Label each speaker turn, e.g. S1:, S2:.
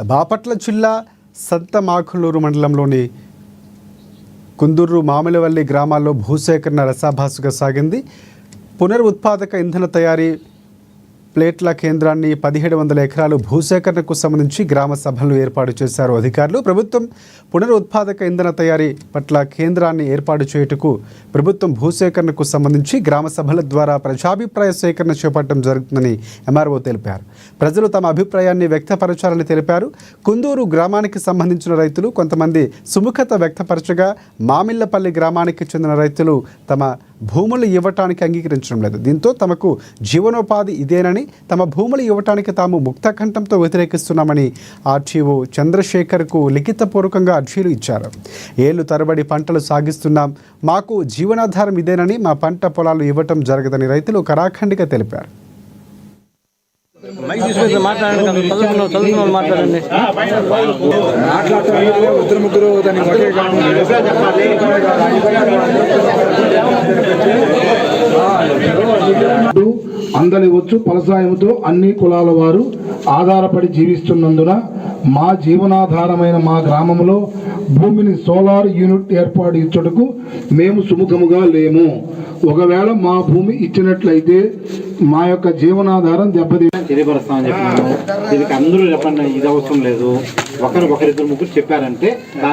S1: బాపట్ల జిల్లా సంతమాకులూరు మండలంలోని కుందూరు మామిలవల్లి గ్రామాల్లో భూసేకరణ రసాభాసుగా సాగింది. పునరుత్పాదక ఇంధన తయారీ ప్లేట్ల కేంద్రాన్ని 1700 ఎకరాలు భూసేకరణకు సంబంధించి గ్రామ సభలను ఏర్పాటు చేశారు అధికారులు. ప్రభుత్వం పునరుత్పాదక ఇంధన తయారీ పట్ల కేంద్రాన్ని ఏర్పాటు చేయుటకు ప్రభుత్వం భూసేకరణకు సంబంధించి గ్రామ సభల ద్వారా ప్రజాభిప్రాయ సేకరణ చేపట్టడం జరుగుతుందని ఎంఆర్ఓ తెలిపారు. ప్రజలు తమ అభిప్రాయాన్ని వ్యక్తపరచాలని తెలిపారు. కుందూరు గ్రామానికి సంబంధించిన రైతులు కొంతమంది సుముఖత వ్యక్తపరచగా, మామిళ్లపల్లి గ్రామానికి చెందిన రైతులు తమ భూములు ఇవ్వటానికి అంగీకరించడం లేదు. దీంతో తమకు జీవనోపాధి ఇదేనని, తమ భూములు ఇవ్వటానికి తాము ముక్తకంఠంతో వ్యతిరేకిస్తున్నామని ఆర్టీఓ చంద్రశేఖర్కు లిఖితపూర్వకంగా అర్జీలు ఇచ్చారు. ఏళ్లు తరబడి పంటలు సాగిస్తున్నాం, మాకు జీవనాధారం ఇదేనని, మా పంట పొలాలు ఇవ్వటం జరగదని రైతులు కరాఖండిగా తెలిపారు.
S2: అందరి వచ్చు ఫలసాయంతో అన్ని కులాల వారు ఆధారపడి జీవిస్తున్నందున మా జీవనాధారమైన మా గ్రామంలో భూమిని సోలార్ యూనిట్ ఏర్పాటు ఇచ్చుటకు మేము సుముఖముగా లేము. ఒకవేళ మా భూమి ఇచ్చినట్లయితే మా యొక్క జీవనాధారం
S3: తెలియపరుస్తామని చెప్పినాము. దీనికి అందరూ చెప్పండి, ఇది అవసరం లేదు, ఒకరిద్దరు ముగ్గురు చెప్పారంటే దాని